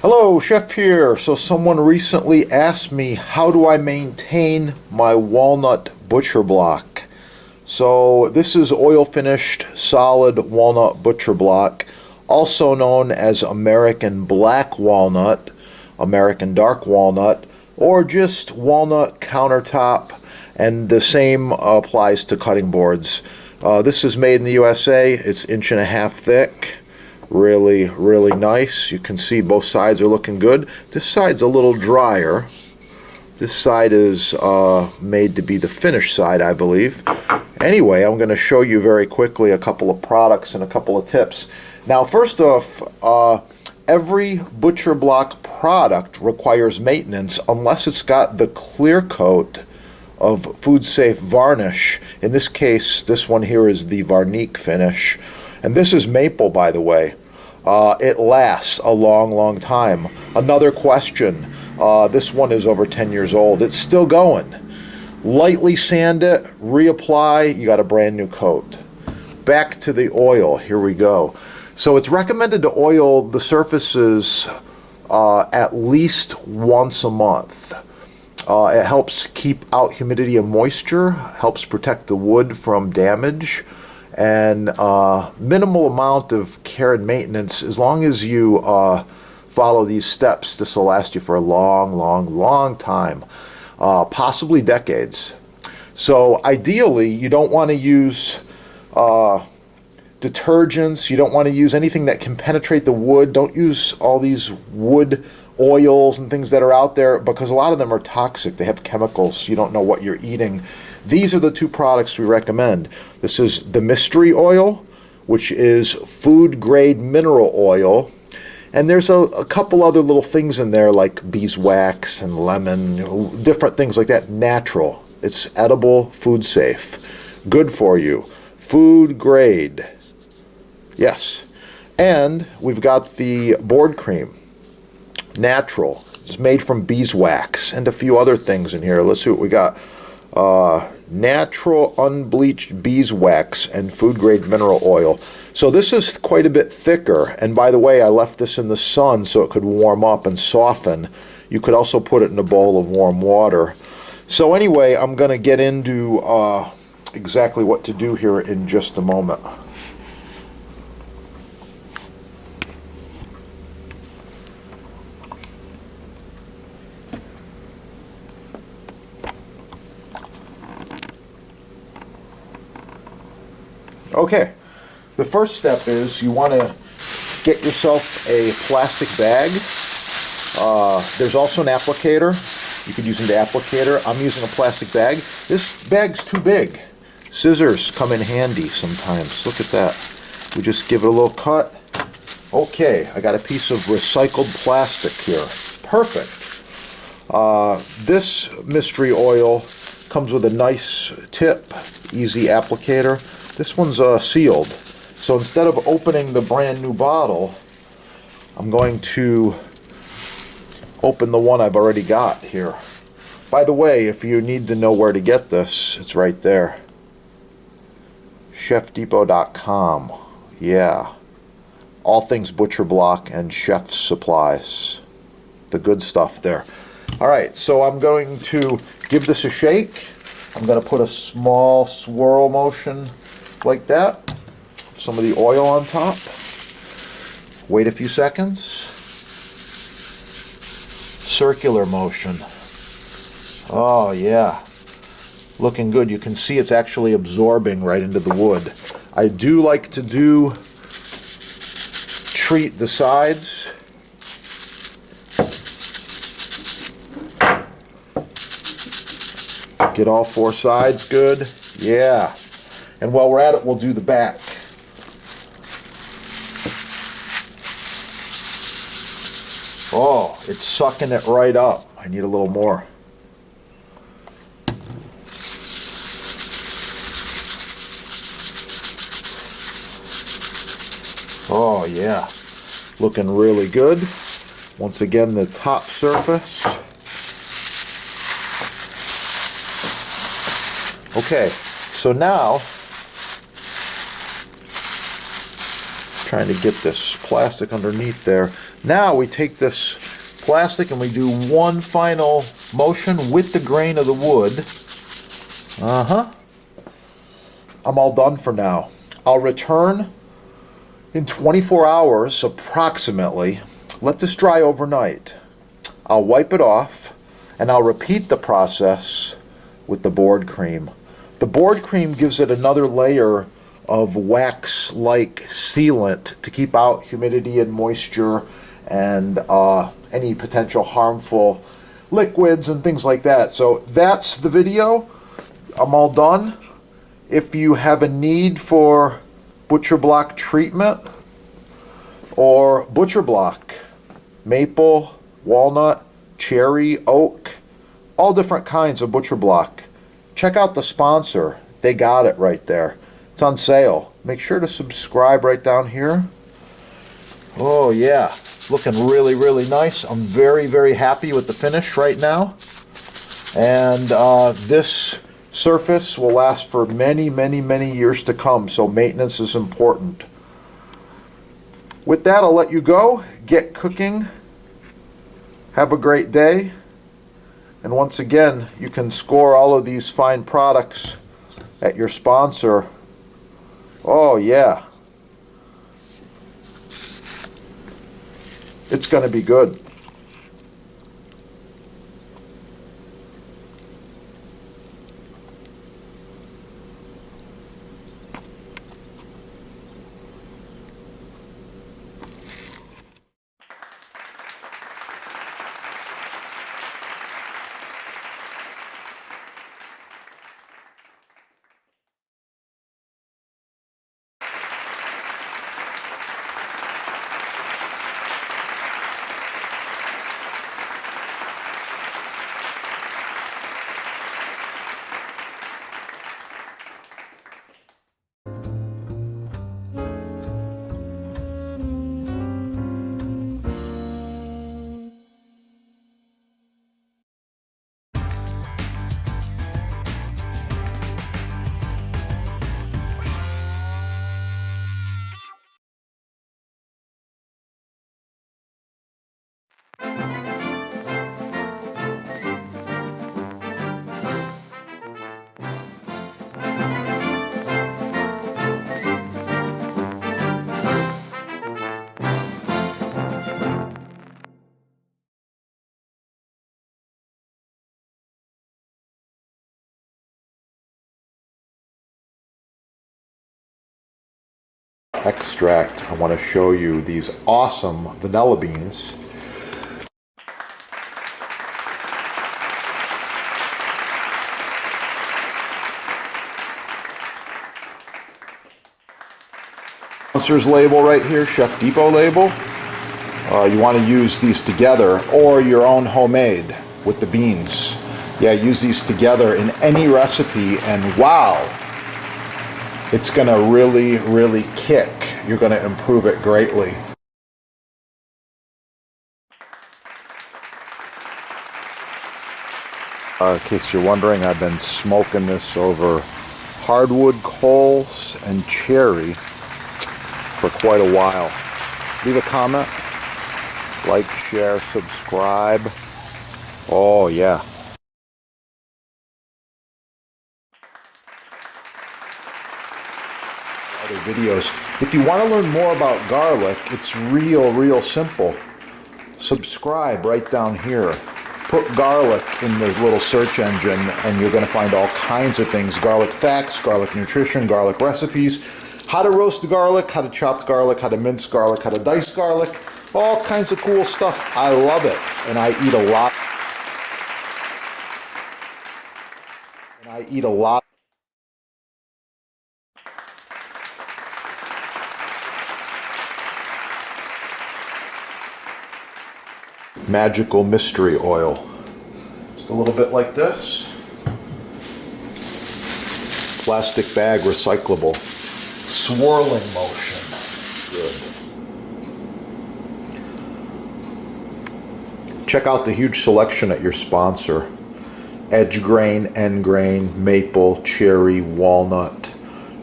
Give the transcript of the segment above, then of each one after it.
Hello, Chef here. So someone recently asked me, how do I maintain my walnut butcher block? So this is oil finished solid walnut butcher block, also known as American black walnut, American dark walnut, or just walnut countertop, and the same applies to cutting boards. This is made in the USA. It's 1.5 inches thick. Really nice. You can see both sides are looking good. This side's a little drier. This side is made to be the finished side, I believe. Anyway, I'm going to show you very quickly a couple of products and a couple of tips. Now, first off, every butcher block product requires maintenance unless it's got the clear coat of food safe varnish. In this case, this one here is the Varnique finish. And this is maple, by the way. It lasts a long time. Another question. This one is over 10 years old. It's still going. Lightly sand it, reapply, you got a brand new coat. Back to the oil. Here we go. So it's recommended to oil the surfaces at least once a month. It helps keep out humidity and moisture, helps protect the wood from damage, and minimal amount of care and maintenance. As long as you follow these steps, this will last you for a long time, possibly decades. So ideally, you don't want to use detergents. You don't want to use anything that can penetrate the wood. Don't use all these wood oils and things that are out there, because a lot of them are toxic. They have chemicals. You don't know what you're eating. These are the two products we recommend. This is the mystery oil, which is food grade mineral oil. And there's a couple other little things in there like beeswax and lemon, different things like that. Natural. It's edible, food safe. Good for you. Food grade. Yes. And we've got the board cream. Natural. It's made from beeswax and a few other things in here. Let's see what we got. Natural unbleached beeswax and food grade mineral oil. So this is quite a bit thicker, and by the way, I left this in the sun so it could warm up and soften. You could also put it in a bowl of warm water. So anyway, I'm going to get into exactly what to do here in just a moment. Okay, the first step is you want to get yourself a plastic bag. There's also an applicator. You could use an applicator. I'm using a plastic bag. This bag's too big. Scissors come in handy sometimes. Look at that. We just give it a little cut. Okay, I got a piece of recycled plastic here. Perfect. This mystery oil comes with a nice tip, easy applicator. This one's sealed, so instead of opening the brand new bottle, I'm going to open the one I've already got here. By the way, if you need to know where to get this, it's right there. ChefDepot.com. Yeah. All things butcher block and chef supplies. The good stuff there. Alright, so I'm going to give this a shake. I'm going to put a small swirl motion like that. Some of the oil on top. Wait a few seconds. Circular motion. Oh yeah. Looking good. You can see it's actually absorbing right into the wood. I do like to treat the sides. Get all four sides good. Yeah. And while we're at it, we'll do the back. Oh, it's sucking it right up. I need a little more. Oh yeah, looking really good. Once again, the top surface. Okay, so now trying to get this plastic underneath there. Now we take this plastic and we do one final motion with the grain of the wood. I'm all done for now. I'll return in 24 hours approximately. Let this dry overnight. I'll wipe it off and I'll repeat the process with the board cream. The board cream gives it another layer of wax-like sealant to keep out humidity and moisture and any potential harmful liquids and things like that. So that's the video. I'm all done. If you have a need for butcher block treatment or butcher block, maple, walnut, cherry, oak, all different kinds of butcher block, check out the sponsor. They got it right there. It's on sale. Make sure to subscribe right down here. Oh yeah, looking really, really nice. I'm very, very happy with the finish right now. And this surface will last for many, many, many years to come, so maintenance is important. With that, I'll let you go. Get cooking. Have a great day. And once again, you can score all of these fine products at your sponsor. Oh yeah. It's going to be good. Extract. I want to show you these awesome vanilla beans. Sponsor's label right here, Chef Depot label. You want to use these together or your own homemade with the beans. Yeah, use these together in any recipe and wow, it's going to really, really kick. You're going to improve it greatly. In case you're wondering, I've been smoking this over hardwood coals and cherry for quite a while. Leave a comment, like, share, subscribe. Oh yeah. Other videos. If you want to learn more about garlic, it's real simple. Subscribe right down here. Put garlic in the little search engine and you're going to find all kinds of things. Garlic facts, garlic nutrition, garlic recipes, how to roast the garlic, how to chop the garlic, how to mince garlic, how to dice garlic, all kinds of cool stuff. I love it and I eat a lot. Magical mystery oil. Just a little bit like this. Plastic bag, recyclable. Swirling motion. Good. Check out the huge selection at your sponsor. Edge grain, end grain, maple, cherry, walnut,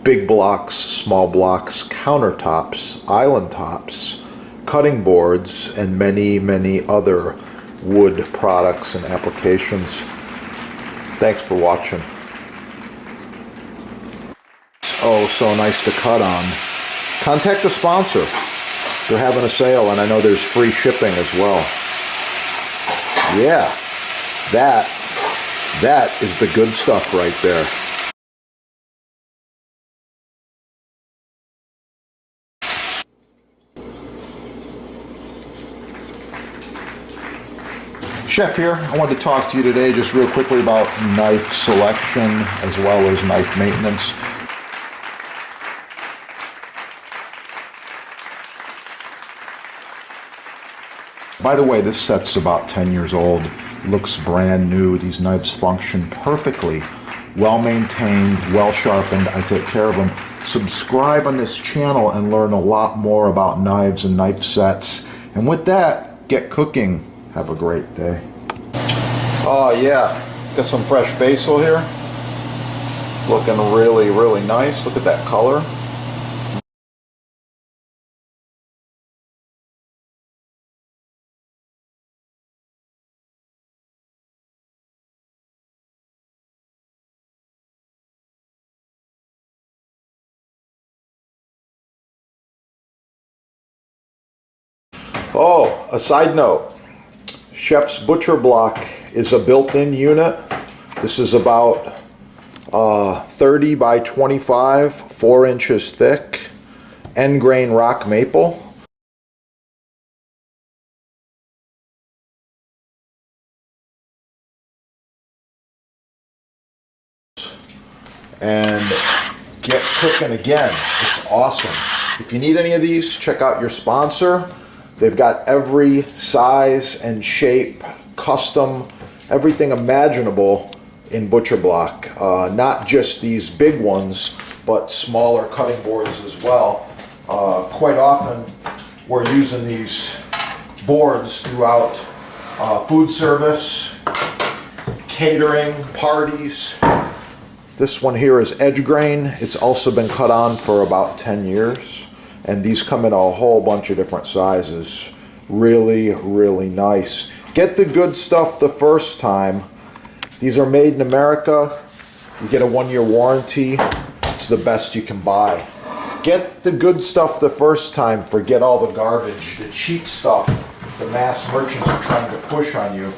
big blocks, small blocks, countertops, island tops, cutting boards and many other wood products and applications. Thanks for watching. Oh, so nice to cut on. Contact the sponsor. They're having a sale, and I know there's free shipping as well. Yeah, that is the good stuff right there. Chef here. I wanted to talk to you today just real quickly about knife selection as well as knife maintenance. By the way, this set's about 10 years old. Looks brand new. These knives function perfectly. Well maintained, well sharpened. I take care of them. Subscribe on this channel and learn a lot more about knives and knife sets. And with that, get cooking. Have a great day. Oh yeah, got some fresh basil here. It's looking really nice. Look at that color. Oh, a side note. Chef's Butcher Block is a built-in unit. This is about 30 by 25, 4 inches thick, end grain rock maple. And get cooking again. It's awesome. If you need any of these, check out your sponsor. They've got every size and shape, custom, everything imaginable in Butcher Block. Not just these big ones, but smaller cutting boards as well. Quite often, we're using these boards throughout food service, catering, parties. This one here is edge grain. It's also been cut on for about 10 years. And these come in a whole bunch of different sizes. Really nice. Get the good stuff the first time. These are made in America. You get a 1-year warranty. It's the best you can buy. Get the good stuff the first time. Forget all the garbage, the cheap stuff the mass merchants are trying to push on you.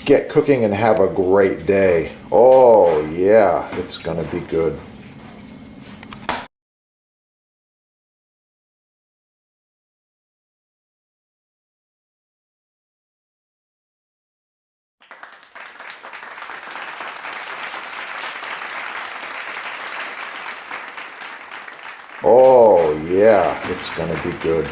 Get cooking and have a great day. Oh yeah, it's gonna be good. Oh yeah, it's gonna be good.